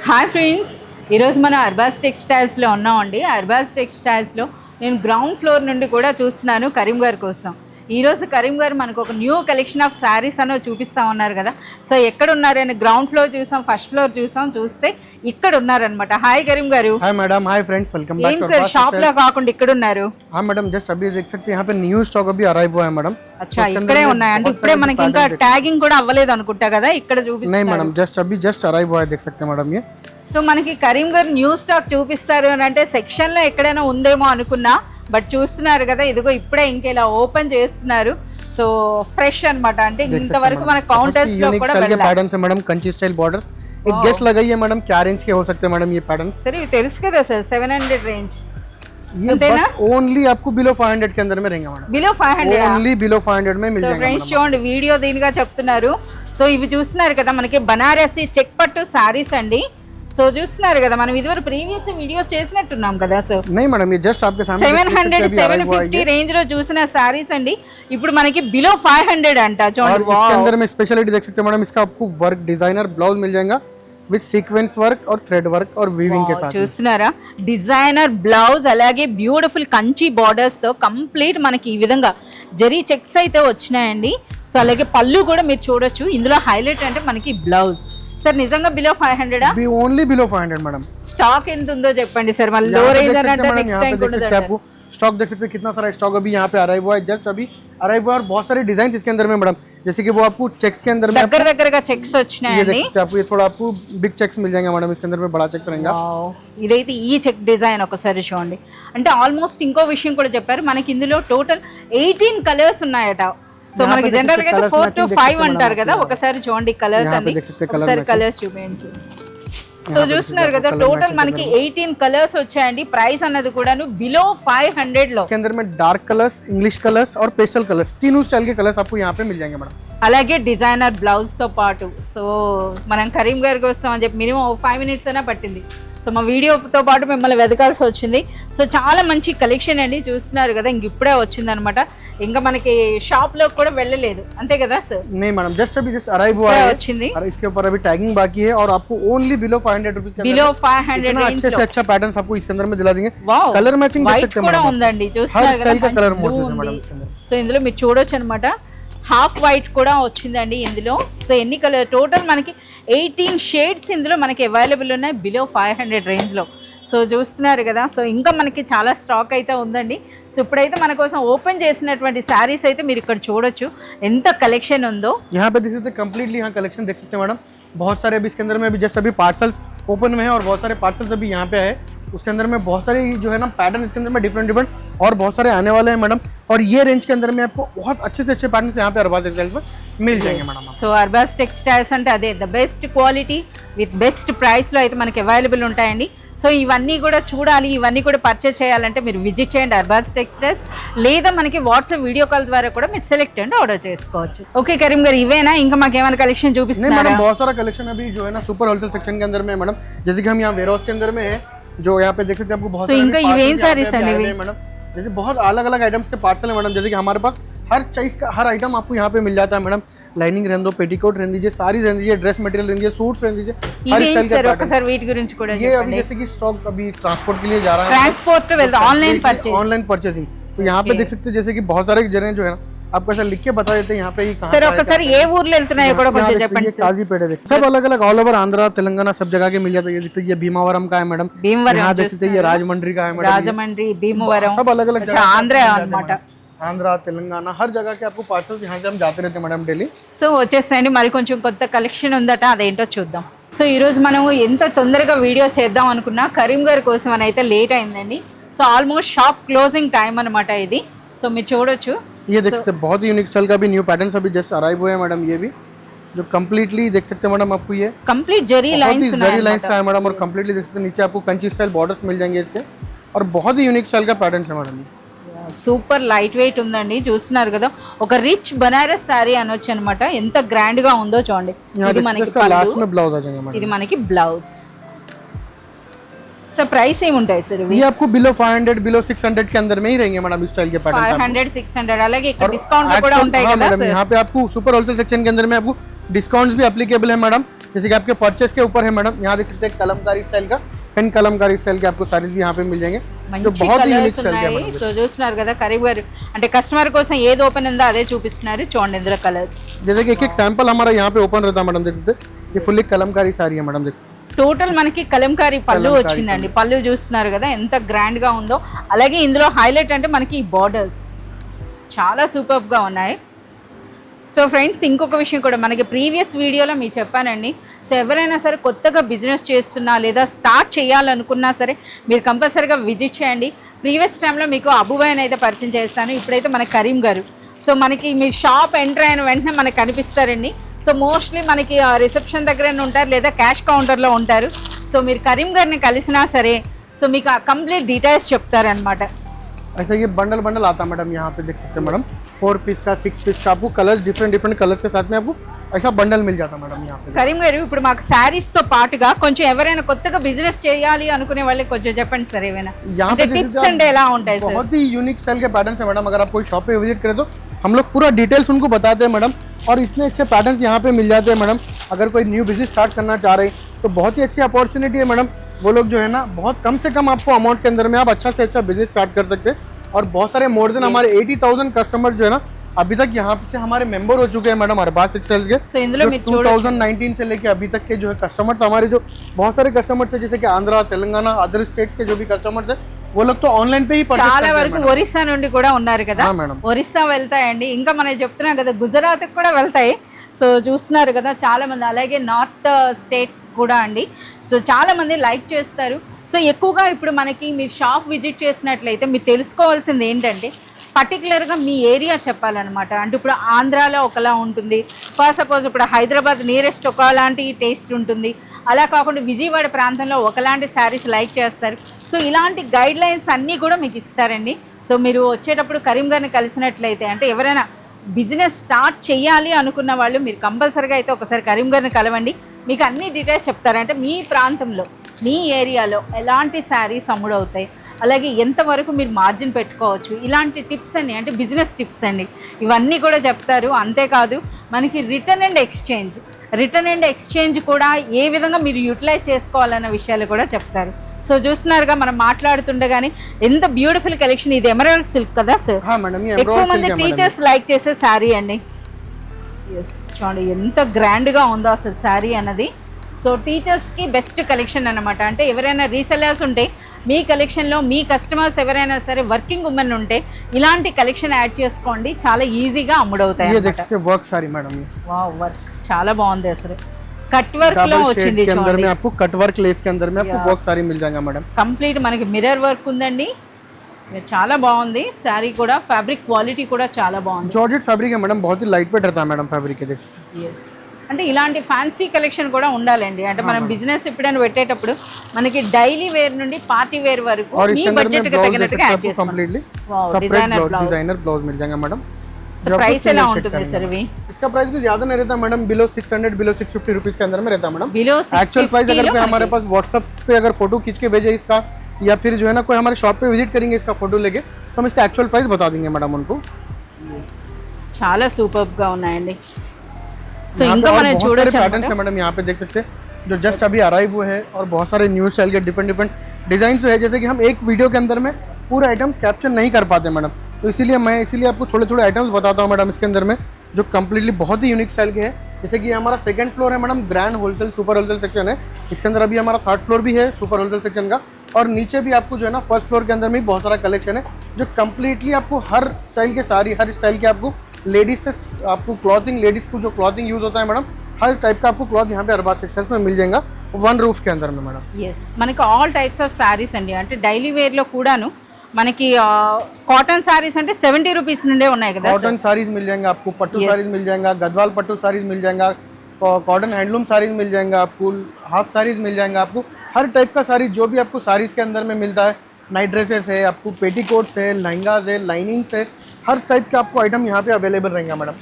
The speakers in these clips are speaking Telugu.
హాయ్ ఫ్రెండ్స్, ఈరోజు మనం అర్బాస్ టెక్స్టైల్స్లో ఉన్నామండి. అర్బాస్ టెక్స్టైల్స్లో నేను గ్రౌండ్ ఫ్లోర్ నుండి కూడా చూస్తున్నాను కరీం గారి కోసం. ఈరోజు కరీం గారు మనకు ఒక న్యూ కలెక్షన్ ఆఫ్ శారీస్ అని చూపిస్తూ ఉన్నారు కదా. సో ఎక్కడ ఉన్నారని గ్రౌండ్ ఫ్లోర్ చూసాం, ఫస్ట్ ఫ్లోర్ చూసాం, చూస్తే ఇక్కడ ఉన్నారనమాట. హాయ్ కరీం గారు. Hi madam, hi friends, welcome back. ఏం సార్ షాప్ లో కాకుండా ఇక్కడ ఉన్నారు? हाँ मैडम, जस्ट अभी देख सकते हैं यहाँ पे न्यू स्टॉक अभी अराइव हुआ है मैडम। अच्छा, इकड़े ఉన్నాయండి. ఇప్పుడే మనకి ఇంకా ట్యాగింగ్ కూడా అవ్వలేదు అనుకుంటా కదా, ఇక్కడ చూపిస్తారు. नहीं मैडम, जस्ट अराइव हुआ है, देख सकते हैं मैडम ये। సో మనకి కరీం గారు న్యూ స్టాక్ చూపిస్తారు అని అంటే సెక్షన్లో ఎక్కడైనా ఉందేమో అనుకున్నా, బట్ చూస్తున్నారు కదా, ఇదిగో ఇప్పుడే ఇంకా ఇలా ఓపెన్ చేస్తున్నారు. సో ఫ్రెష్ అన్నమాట. అంటే ఇంతవరకు మన కౌంటర్స్ లో కూడా पैटर्न है मैडम, कंची स्टाइल बॉर्डर्स। एक गेस्ट लगाई है मैडम, क्या रेंज के हो सकते हैं मैडम ये पैटर्न? सर ये తెలుసు కదా సార్, 700 రేంజ్. ये बस ओनली आपको बिलो 500 के अंदर में रहेंगे मैडम। బిలో 500 ओनली बिलो 500 में मिल जाएगा। ఫ్రెండ్స్ చూడండి, వీడియో దీనిగా చెప్తున్నారు. సో ఇవి చూస్తున్నారు కదా, మనకి బనారసి చెక్ పట్టు సారీస్ అండి. సో చూస్తున్నారు కదా, మనం ఇదివరకు ప్రీవియస్ వీడియోస్ చేసినట్టున్నాం కదా. సో नहीं मैडम, ये जस्ट आपके सामने 700 750 రేంజ్ లో చూసిన సారీస్ అండి. ఇప్పుడు మనకి బిలో 500 అంట. చూడండి, इसके अंदर में स्पेशलिटी देख सकते हैं मैडम, इसका आपको वर्क डिजाइनर ब्लाउज मिल जाएगा विद सीक्वेंस वर्क और थ्रेड वर्क और वीविंग के साथ। చూస్తున్నారా, డిజైనర్ బ్లౌజ్ అలాగే బ్యూటిఫుల్ కంచి బార్డర్స్ తో కంప్లీట్ మనకి ఈ విధంగా జరీ చెక్స్ అయితే వచ్చినాయండి. సో అలాగే పళ్ళు కూడా మీరు చూడొచ్చు. ఇందులో హైలైట్ అంటే మనకి బ్లౌజ్. సార్ నిజంగా below 500 only below 500 madam. Stock ఎంత ఉందో చెప్పండి సార్, మళ్ళీ లో రేంజ్ అంటే నెక్స్ట్ టైం కూడా आपको स्टॉक देख सकते हैं, कितना सारा स्टॉक अभी यहाँ पे अराइव हुआ है, जस्ट अभी अराइव हुआ है। और बहुत सारे डिजाइन इसके अंदर में मैडम, जैसे कि वो आपको चेक्स के अंदर में దగ్గరగా చెక్స్ ये వచ్చినాయండి. देख सकते हैं, आपको ये थोड़ा आपको बिग चेक्स मिल जाएंगे मैडम, इसके अंदर में बड़ा चेक्स रहेगा। ఇదైతే ఈ చెక్ డిజైన్ ఒకసారి చూడండి. అంటే ఆల్మోస్ట్ ఇంకో విషయం కూడా చెప్పారు, మనకి ఇందులో టోటల్ 18 కలర్స్ ఉన్నాయట. సో మనకి జనరల్ గా 4 to 5 అంటారు కదా. ఒకసారి చూడండి కలర్స్ అన్ని, ఒకసారి కలర్స్ చూపించండి. సో చూస్తున్నారు కదా, టోటల్ మనకి 18 కలర్స్ వచ్చాయండి. ప్రైస్ అన్నది కూడాను బిలో 500 లో. इसके अंदर में डार्क कलर्स, इंग्लिश कलर्स और पेस्टल कलर्स, तीनों स्टाइल के कलर्स आपको यहाँ पे मिल जाएंगे मैडम। అలాగే డిజైనర్ బ్లౌజ్ తో పాటు. సో మనం కరీం గారికి వస్తామని చెప్పి మినిమం 5 minutes అయినా పట్టింది. సో మా వీడియోతో పాటు మిమ్మల్ని వెతకాల్సి వచ్చింది. సో చాలా మంచి కలెక్షన్ అండి, చూస్తున్నారు కదా. ఇంక ఇప్పుడే వచ్చింది అనమాట, ఇంకా మనకి షాప్ లో కూడా వెళ్ళలేదు, అంతే కదా సార్? नहीं मैडम, जस्ट अभी जस्ट अराइव हुआ है, వచ్చింది. और इसके ऊपर अभी टैगिंग बाकी है। और आपको ओनली बिलो 500 रुपीज के బిలో 500 अंदर अच्छे से अच्छा पैटर्न्स आपको इसके अंदर में दिला देंगे। వావ్, कलर मैचिंग देख వైట్ सकते हैं కూడా मैडम, ఉందండి. हर చూస్తున్నారు स्टाइल का कलर కదా, मौजूद है मैडम इसके अंदर। సో ఇందులో మీరు చూడొచ్చు అనమాట. హాఫ్ వైట్ కూడా వచ్చిందండి ఇందులో. సో ఎన్ని కలర్, టోటల్ మనకి 18 షేడ్స్ ఇందులో మనకి అవైలబుల్ ఉన్నాయి బిలో 500 రేంజ్లో. సో చూస్తున్నారు కదా. సో ఇంకా మనకి చాలా స్టాక్ అయితే ఉందండి. సో ఇప్పుడైతే మన కోసం ఓపెన్ చేసినటువంటి శారీస్ అయితే మీరు ఇక్కడ చూడొచ్చు ఎంత కలెక్షన్ ఉందో. यहाँ पे देख सकते हैं कंप्लीटली, यहाँ कलेक्शन देख सकते हैं मैडम। बहुत सारे अभी इसके अंदर में अभी जस्ट अभी पार्सल्स ओपन में है, और बहुत सारे पार्सल्स अभी यहाँ पे आए। उसके अंदर में बहुत सारे जो है ना पैटर्न इसके अंदर में डिफरेंट और बहुत सारे आने वाले हैं मैडम। और ये रेंज के अंदर में आपको बहुत अच्छे से अच्छे पैटर्न यहाँ पे अरबाज टेक्सटाइल्स में मिल जाएंगे मैडम। సో అర్బాస్ టెక్స్టైల్స్ అంటే అదే the best quality with best ప్రైస్లో అయితే మనకి అవైలబుల్ ఉంటాయండి. సో ఇవన్నీ కూడా చూడాలి, ఇవన్నీ కూడా పర్చేస్ చేయాలంటే మీరు విజిట్ చేయండి అర్బాస్ టెక్స్టైల్స్, లేదా మనకి వాట్సాప్ వీడియో కాల్ ద్వారా కూడా మీరు సెలెక్ట్ అండ్ ఆర్డర్ చేసుకోవచ్చు. ఓకే కరీం గారు, ఇవేనా ఇంకా మాకు ఏమైనా కలెక్షన్ చూపిస్తున్నారా? बहुत सारा कलेक्शन अभी जो है ना सुपर होलसेल सेक्शन के अंदर में मैडम, जैसे कि हम यहाँ वेयर हाउस के अंदर में है, जो यहाँ पे देख सकते हैं आपको बहुत सारे इनका इवेंट सारीज है मैडम। जैसे बहुत अलग अलग आइटम्स के पार्सल है मैडम, जैसे कि हमारे पास हर चॉइस का हर आइटम आपको यहाँ पे मिल जाता है मैडम। लाइनिंग रहने दो, पेटीकोट रहने दीजिए, साड़ीज रहने दीजिए, ड्रेस मटेरियल रहने दीजिए, सूट्स रहने दीजिए, हर स्टाइल का ఒకసారి వీటి గురించి కూడా ये अभी जैसे कि स्टॉक अभी ट्रांसपोर्ट के लिए जा रहा है, ट्रांसपोर्ट ऑनलाइन परचेसिंग। तो यहाँ पे देख सकते हैं जैसे कि बहुत सारे जगह जो है ना आपको ऐसा लिख के बता देते हैं यहाँ पे सर ఒకసారి ఏ ఊర్లో వెళ్తున్నాయో కూడా కొంచెం చెప్పండి సార్. काजीपेट है, सब अलग अलग ऑल ओवर आंध्र तेलंगाना सब जगह के मिल जाता है। ये देखते ये भीमावरम का है मैडम, यहाँ देख सकते ये राजमंड्री का है मैडम, రాజమండ్రి, భీమవరం, सब अलग अलग ఆంధ్ర అన్నమాట. आंध्र तेलंगाना हर जगह के आपको पार्सल्स यहाँ से हम जाते रहते हैं मैडम डेली। సో వచ్చేసండి, మరి కొంచెం కొత్త కలెక్షన్ ఉందట, అదేంటో చూద్దాం. సో ఈరోజు మనము ఎంత తొందరగా వీడియో చేద్దాం అనుకున్నా కరీం గారి కోసం అని అయితే లేట్ అయిందండి. So almost shop closing time అనమాట ఇది. సో మీరు చూడొచ్చు, ये देख सकते हैं बहुत ही यूनिक स्टाइल का भी न्यू पैटर्न्स अभी जस्ट अराइव हुए हैं मैडम। ये भी जो कंप्लीटली देख सकते हैं मैडम, आपको ये कंप्लीट जरी लाइंस का है मैडम। और कंप्लीटली देख सकते हैं नीचे आपको कंची स्टाइल बॉर्डर्स मिल जाएंगे इसके, और बहुत ही यूनिक स्टाइल का पैटर्न है मैडम। సూపర్ లైట్ వెయిట్ ఉందండి, చూస్తున్నారు కదా. ఒక రిచ్ బనారస్ సారీ అనొచ్చు అనమాట. ఎంత గ్రాండ్ గా ఉందో చూడండి. ఇది మనకి लास्ट में ब्लाउज आ जाएगा मैडम, ఇది మనకి బ్లౌజ్. सर प्राइस ఏం ఉంటాయి సార్? ये आपको बिलो 500 बिलो 600 के अंदर में ही रहेंगे मैडम इस स्टाइल के पैटर्न। 500 600 అలాగే ఇక్కడ డిస్కౌంట్ కూడా ఉంటాయి కదా मैडम। यहाँ पे आपको सुपर होलसेल सेक्शन के अंदर में आपको डिस्काउंट्स भी एप्लीकेबल है मैडम। जैसे कि आपके परचेस के ऊपर है मैडम, यहाँ देख सकते हैं कलमकारी स्टाइल का, पेन कलमकारी स्टाइल के आपको साड़ीज भी यहाँ पे मिल जाएंगे जो बहुत ही यूनिक स्टाइल के हैं। సో చూస్తున్నారు కదా కరీం గారు అంటే కస్టమర్ కోసం ఏది ఓపెన్ ఉందో అదే చూపిస్తున్నారు చూడండి ఇందులో కలర్స్ जैसे कि एक एक सैंपल हमारा यहाँ पे ओपन रहता है मैडम, देख सकते हैं ये फुल्ली कलमकारी साड़ी है मैडम, देख सकते हैं। టోటల్ మనకి కలంకారీ పళ్ళు వచ్చిందండి, పళ్ళు చూస్తున్నారు కదా ఎంత గ్రాండ్ గా ఉందో. అలాగే ఇందులో హైలైట్ అంటే మనకి ఈ బార్డర్స్ చాలా సూపర్ గా ఉన్నాయి. సో ఫ్రెండ్స్ ఇంకొక విషయం కూడా మనకి ప్రీవియస్ వీడియోలో మీకు చెప్పానండి. సో ఎవరైనా సరే కొత్తగా బిజినెస్ చేస్తున్నా లేదా స్టార్ట్ చేయాలనుకున్నా సరే మీరు కంపల్సరీగా విజిట్ చేయండి. ప్రీవియస్ టైంలో మీకు అబుబాయ్ని అయితే పరిచయం చేస్తాను, ఇప్పుడైతే మన కరీం గారు. సో మనకి మీ షాప్ ఎంటర్ అయిన వెంటనే మనకు కనిపిస్తారండి. సో మోస్ట్లీ మనకి రిసెప్షన్ దగ్గరనే ఉంటారు లేదా క్యాష్ కౌంటర్లో ఉంటారు. సో మీరు కరీం గారిని కలిసినా సరే సో మీకు కంప్లీట్ డీటెయిల్స్ చెప్తారనమాట. ऐसा ये बंडल बंडल आता है मैडम, यहाँ पे देख सकते हैं मैडम 4 पीस का 6 पीस का आपको कलर्स डिफरेंट कलर्स के साथ में आपको ऐसा बंडल मिल जाता है मैडम यहाँ पे. కరీం గారు ఇప్పుడు మాకు శారీస్తో పాటుగా కొంచెం ఎవరైనా కొత్తగా బిజినెస్ చేయాలి అనుకునే వాళ్ళకి కొంచెం చెప్పండి సార్ ఏమైనా అంటే టిప్స్ అంటే ఎలా ఉంటాయి సార్? बहुत ही यूनिक स्टाइल के पैटर्न्स है मैडम, अगर आप कोई शॉप पे विजिट करें तो हम लोग पूरा डिटेल्स उनको बताते हैं मैडम, और इतने अच्छे पैटर्न्स यहाँ पे मिल जाते हैं मैडम. अगर कोई न्यू बिजनेस स्टार्ट करना चाह रहे हैं तो बहुत ही अच्छी अपॉर्चुनिटी है मैडम. वो लोग जो है ना बहुत कम से कम आपको अमाउंट के अंदर में आप अच्छा से अच्छा बिजनेस स्टार्ट कर सकते हैं. और बहुत सारे मोर देन हमारे 80,000 कस्टमर जो है ना अभी तक यहाँ से हमारे मेंबर हो चुके हैं मैडम अरबाज टेक्सटाइल्स के. So, 2019 से लेके अभी तक के जो है कस्टमर्स हमारे जो बहुत सारे कस्टमर्स है जैसे कि आंध्रा तेलंगाना अदर स्टेट्स के जो भी कस्टमर्स है वो लोग तो ऑनलाइन पे ही परचेस చాలా వరకు ఒరిస్సా నుండి కూడా ఉన్నారు కదా, మేడం. ఒరిస్సా వెళ్తాయండి, ఇంకా మనం చెప్తున్నాం కదా గుజరాత్కి కూడా వెళ్తాయి. సో చూస్తున్నారు కదా చాలా మంది, అలాగే నార్త్ స్టేట్స్ కూడా అండి. సో చాలా మంది లైక్ చేస్తారు. సో ఎక్కువగా ఇప్పుడు మనకి మీరు షాప్ విజిట్ చేసినట్లయితే మీరు తెలుసుకోవాల్సింది ఏంటంటే పర్టికులర్గా మీ ఏరియా చెప్పాలన్నమాట. అంటే ఇప్పుడు ఆంధ్రాలో ఒకలా ఉంటుంది, ఫర్ సపోజ్ ఇప్పుడు హైదరాబాద్ నియరెస్ట్ ఒకలాంటి టేస్ట్ ఉంటుంది, అలా కాకుండా విజయవాడ ప్రాంతంలో ఒకలాంటి శారీస్ లైక్ చేస్తారు. సో ఇలాంటి గైడ్ లైన్స్ అన్నీ కూడా మీకు ఇస్తారండి. సో మీరు వచ్చేటప్పుడు కరీం గారిని కలిసినట్లయితే అంటే ఎవరైనా బిజినెస్ స్టార్ట్ చేయాలి అనుకున్న వాళ్ళు మీరు కంపల్సరీగా అయితే ఒకసారి కరీం గారిని కలవండి, మీకు అన్ని డీటెయిల్స్ చెప్తారంటే మీ ప్రాంతంలో మీ ఏరియాలో ఎలాంటి శారీస్ అమ్ముడవుతాయి, అలాగే ఎంతవరకు మీరు మార్జిన్ పెట్టుకోవచ్చు, ఇలాంటి టిప్స్ అండి అంటే బిజినెస్ టిప్స్ అండి ఇవన్నీ కూడా చెప్తారు. అంతేకాదు మనకి రిటర్న్ అండ్ ఎక్స్చేంజ్ కూడా ఏ విధంగా మీరు యూటిలైజ్ చేసుకోవాలన్న విషయాలు కూడా చెప్తారు. సో చూస్తున్నారుగా మనం మాట్లాడుతుండగానే ఎంత బ్యూటిఫుల్ కలెక్షన్, ఇది ఎమరాల్డ్ సిల్క్ కదా సార్, ఎక్కువ మంది టీచర్స్ లైక్ చేసే శారీ అండి. ఎస్ చూడండి ఎంత గ్రాండ్గా ఉందో అసలు శారీ అన్నది. సో టీచర్స్కి బెస్ట్ కలెక్షన్ అనమాట. అంటే ఎవరైనా రీసెలర్స్ ఉంటే మీ కలెక్షన్లో మీ కస్టమర్స్ ఎవరైనా సరే వర్కింగ్ ఉమెన్ ఉంటే ఇలాంటి కలెక్షన్ యాడ్ చేసుకోండి, చాలా ఈజీగా అమ్ముడవుతాయి. వర్క్ చాలా బాగుంది అసలు, కట్ వర్క్ లో వచ్చింది చూడండి. आपको कट वर्क लेस के अंदर में आपको वर्क साड़ी मिल जाएगा मैडम. కంప్లీట్ మనకి మిర్రర్ వర్క్ ఉందండి, చాలా బాగుంది శారీ కూడా, ఫ్యాబ్రిక్ క్వాలిటీ కూడా చాలా బాగుంది. जॉर्जेट फैब्रिक है मैडम, बहुत ही लाइट वेट रहता है मैडम फैब्रिक के. यस అంటే ఇలాంటి ఫ్యాన్సీ కలెక్షన్ కూడా ఉండాలండి. అంటే మనం బిజినెస్ ఎప్పుడైనా పెట్టేటప్పుడు మనకి డైలీ వేర్ నుండి పార్టీ వేర్ వరకు మీ బడ్జెట్ కి తగినట్టుగా యాడ్ చేసుకోండి. डिजाइनर ब्लाउज मिल जाएगा मैडम. प्राइस ఎలా ఉంటుంది सर ఇవి? इसका प्राइस भी ज्यादा नहीं रहता मैडम, बिलो 600 बिलो 650 रुपीस के अंदर में रहता है मैडम. बिलो एक्चुअल प्राइस अगर हमारे पास व्हाट्सएप पे अगर फोटो खींच के भेजे इसका या फिर जो है ना कोई हमारे शॉप पे विजिट करेंगे इसका फोटो लेके तो हम इसका एक्चुअल प्राइस बता देंगे मैडम उनको. చాలా సూపర్ గా ఉన్నాయండి. సో ఇంకా మనం చూడొచ్చు पैटर्न्स है मैडम, यहाँ पे देख सकते हैं जो जस्ट अभी अराइव हुए हैं और बहुत सारे न्यू स्टाइल के डिफरेंट डिजाइन है. जैसे कि हम एक वीडियो के अंदर में पूरा आइटम्स कैप्चर नहीं कर पाते मैडम, तो इसीलिए आपको थोड़े आइटम्स बताता हूँ मैडम इसके अंदर में जो कम्प्लीटली बहुत ही यूनिक स्टाइल के हैं. जैसे कि हमारा सेकंड फ्लोर है madam, grand wholesale super wholesale section है. इसके अंदर अभी हमारा थर्ड फ्लोर भी है सुपर होलसेल सेक्शन का, और नीचे भी आपको जो है ना फर्स्ट फ्लोर के अंदर में बहुत सारा कलेक्शन है जो कम्प्लीटली आपको हर स्टाइल के सारी हर स्टाइल के आपको लेडीज से आपको क्लॉथिंग लेडीज को जो क्लॉथिंग यूज होता है मैडम हर टाइप का आपको क्लॉथ यहाँ पे अरबाज टेक्सटाइल्स में मिल जाएगा वन रूफ के अंदर में मैडम. ఎస్ మనకి ఆల్ టైప్స్ ఆఫ్ శారీస్ అండి, అంటే డైలీ వేర్ లో కూడాను మనకి కాటన్ శారీస్ అంటే 70 రూపీస్ నుండే ఉన్నాయి కదా. कॉटन साड़ीज मिल जाएंगे आपको, पट्टू साड़ीज मिल जाएगा, गदवाल पट्टू साड़ीज मिल जाएगा, कॉटन हैंडलूम साड़ीज मिल जाएगा, आपको हाफ साड़ीज मिल जाएगा, आपको हर टाइप का साड़ी जो भी आपको साड़ीज के अंदर में मिलता है. नाइट ड्रेसेस है, आपको पेटीकोट्स है, लहंगाज है, लाइनिंग्स है, हर टाइप का आपको आइटम यहाँ पे अवेलेबल रहेगा मैडम.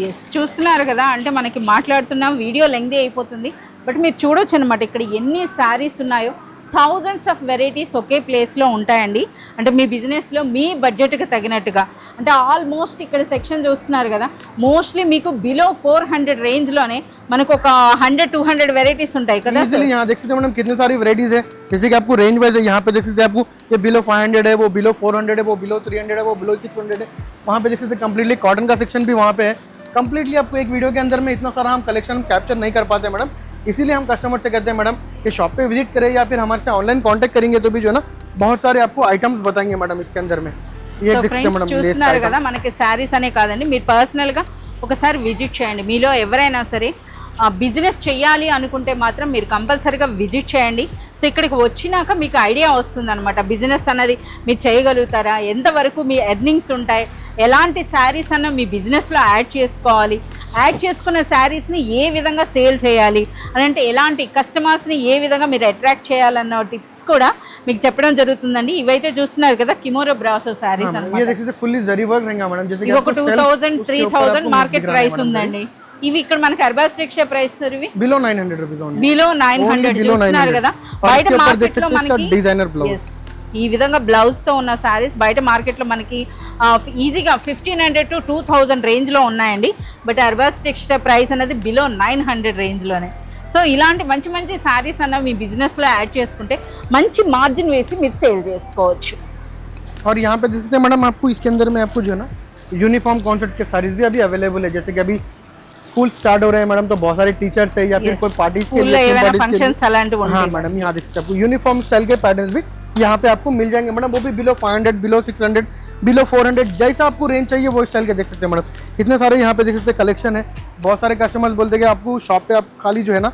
ఎస్ చూస్తున్నారు కదా, అంటే మనకి మాట్లాడుతున్నాం వీడియో లెంగ్తీ అయిపోతుంది, బట్ మీరు చూడొచ్చు అనమాట ఇక్కడ ఎన్ని శారీస్ ఉన్నాయో. థౌజండ్స్ ఆఫ్ వెరైటీస్ ఒకే ప్లేస్లో ఉంటాయండి. అంటే మీ బిజినెస్లో మీ బడ్జెట్కి తగినట్టుగా, అంటే ఆల్మోస్ట్ ఇక్కడ సెక్షన్ చూస్తున్నారు కదా, మోస్ట్లీ మీకు బిలో 400 రేంజ్లోనే మనకు ఒక 100-200 వెరైటీస్ ఉంటాయి కదా. यहाँ देख सकते हैं मैडम कितनी सारी वेराइटीज है, जैसे कि आपको रेंज वाइज है, यहाँ पे देख सकते हैं आपको ये बिलो 500 है, वो बिलो 400 है, वो बिलो 300 है, वो बिलो 600 है. वहाँ पे देख सकते हैं कम्प्लीटली कॉटन का सेक्शन भी वहाँ पे है. कम्प्लीटली आपको एक वीडियो के अंदर में इतना सारा हम कलेक्शन कैप्चर नहीं कर पाते मैडम, इसीलिए हम कस्टमर से कहते हैं मैडम कि शॉप पे विजिट करें या फिर हमारे से ऑनलाइन कांटेक्ट करेंगे तो भी जो है ना बहुत सारे आपको आइटम्स बताएंगे मैडम इसके अंदर में. ये देख सकते हैं मैडम చూస్తున్నారు కదా, మనకి శారీస్ అనే కాదండి, మీరు పర్సనల్గా ఒకసారి విజిట్ చేయండి. మీలో ఎవరైనా సరే బిజినెస్ చేయాలి అనుకుంటే మాత్రం మీరు కంపల్సరీగా విజిట్ చేయండి. సో ఇక్కడికి వచ్చినాక మీకు ఐడియా వస్తుంది అనమాట, బిజినెస్ అన్నది మీరు చేయగలుగుతారా, ఎంతవరకు మీ ఎర్నింగ్స్ ఉంటాయి, ఎలాంటి శారీస్ అన్న మీ బిజినెస్లో యాడ్ చేసుకోవాలి, యాడ్ చేసుకున్న శారీస్ని ఏ విధంగా సేల్ చేయాలి అని, అంటే ఎలాంటి కస్టమర్స్ని ఏ విధంగా మీరు అట్రాక్ట్ చేయాలన్న టిప్స్ కూడా మీకు చెప్పడం జరుగుతుందండి. ఇవైతే చూస్తున్నారు కదా కిమోరో బ్రాసో శారీస్ అన్నమాట. ఇవి ఒక 2000-3000 మార్కెట్ ప్రైస్ ఉందండి. ఇవి ఇక్కడ మనకి అర్బాస్ టెక్స్చర్ ప్రైస్ ఇవి బిలో 900 రూపీస్ ఓన్లీ, బిలో 900 చూస్తున్నారు కదా. బయట మార్కెట్ లో మనకి డిజైనర్ బ్లౌజ్ ఈ విధంగా బ్లౌజ్ తో ఉన్న సారీస్ బయట మార్కెట్ లో మనకి ఈజీగా 1500 to 2000 రేంజ్ లో ఉన్నాయండి. బట్ అర్బాస్ టెక్స్చర్ ప్రైస్ అనేది బిలో 900 రేంజ్ లోనే. సో ఇలాంటి మంచి మంచి సారీస్ అన్న మీ బిజినెస్ లో యాడ్ చేసుకుంటే మంచి మార్జిన్ వేసి మీరు సేల్ చేసుకోవచ్చు. और यहाँ पे देखते हैं मैडम आपको इसके अंदर में आपको जो है ना यूनिफॉर्म कॉन्सेप्ट के साड़ीज भी अभी अवेलेबल है, जैसे कि अभी स्कूल स्टार्ट हो रहे हैं मैडम, तो बहुत सारे टीचर्स है या फिर कोई पार्टीज के लिए फंक्शंस అలాంటివి ఉంటాయి. हाँ मैडम यहाँ देख सकते हैं आपको यूनिफॉर्म स्टाइल के पैटर्न्स भी यहाँ पे आपको मिल जाएंगे मैडम, वो भी बिलो 500, बिलो 600, बिलो 400, जैसा आपको रेंज चाहिए वो स्टाइल के देख सकते हैं मैडम. इतने सारे यहाँ पे देख सकते हैं कलेक्शन है. बहुत सारे कस्टमर्स बोलते हैं कि आपको शॉप पे आप खाली जो है ना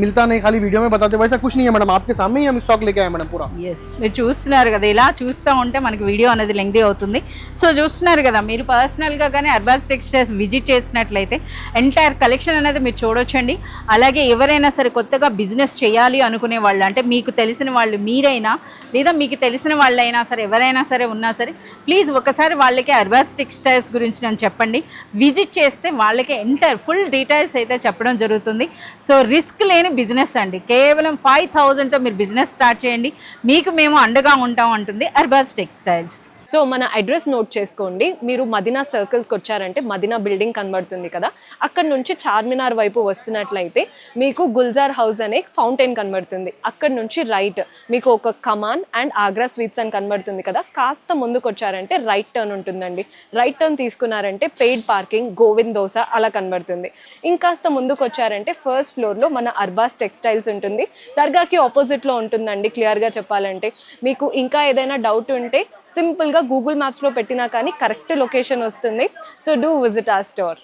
మిగతా नहीं खाली वीडियो में बताते, वैसा कुछ नहीं है मैडम, आपके सामने ही हम स्टॉक लेके आए मैडम पूरा. ఎస్, మీరు చూస్తున్నారు కదా, ఇలా చూస్తూ ఉంటే మనకి వీడియో అనేది లెంగ్తీ అవుతుంది. సో చూస్తున్నారు కదా, మీరు పర్సనల్గా కానీ అర్బాస్ టెక్స్టైల్స్ విజిట్ చేసినట్లయితే ఎంటైర్ కలెక్షన్ అనేది మీరు చూడొచ్చండి. అలాగే ఎవరైనా సరే కొత్తగా బిజినెస్ చేయాలి అనుకునే వాళ్ళు, అంటే మీకు తెలిసిన వాళ్ళు మీరైనా లేదా మీకు తెలిసిన వాళ్ళైనా సరే ఎవరైనా సరే ఉన్నా సరే ప్లీజ్ ఒకసారి వాళ్ళకి అర్బాస్ టెక్స్టైల్స్ గురించి నేను చెప్పండి. విజిట్ చేస్తే వాళ్ళకి ఎంటైర్ ఫుల్ డీటెయిల్స్ అయితే చెప్పడం జరుగుతుంది. సో రిస్క్ లేని బిజినెస్ అండి, కేవలం 5000తో మీరు బిజినెస్ స్టార్ట్ చేయండి, మీకు మేము అండగా ఉంటాం అంటుంది అర్బాస్ టెక్స్టైల్స్. సో మన అడ్రస్ నోట్ చేసుకోండి. మీరు మదీనా సర్కిల్స్కి వచ్చారంటే మదీనా బిల్డింగ్ కనబడుతుంది కదా, అక్కడ నుంచి చార్మినార్ వైపు వస్తున్నట్లయితే మీకు గుల్జార్ హౌస్ అనే ఫౌంటైన్ కనబడుతుంది. అక్కడ నుంచి రైట్ మీకు ఒక కమాన్ అండ్ ఆగ్రా స్వీట్స్ అని కనబడుతుంది కదా, కాస్త ముందుకు వచ్చారంటే రైట్ టర్న్ ఉంటుందండి. రైట్ టర్న్ తీసుకున్నారంటే పెయిడ్ పార్కింగ్, గోవింద్ దోస అలా కనబడుతుంది. ఇంకాస్త ముందుకు వచ్చారంటే ఫస్ట్ ఫ్లోర్లో మన అర్బాస్ టెక్స్టైల్స్ ఉంటుంది, దర్గాకి ఆపోజిట్లో ఉంటుందండి. క్లియర్గా చెప్పాలంటే మీకు ఇంకా ఏదైనా డౌట్ ఉంటే సింపుల్గా గూగుల్ మ్యాప్స్లో పెట్టినా కానీ కరెక్ట్ లొకేషన్ వస్తుంది. So do visit our store.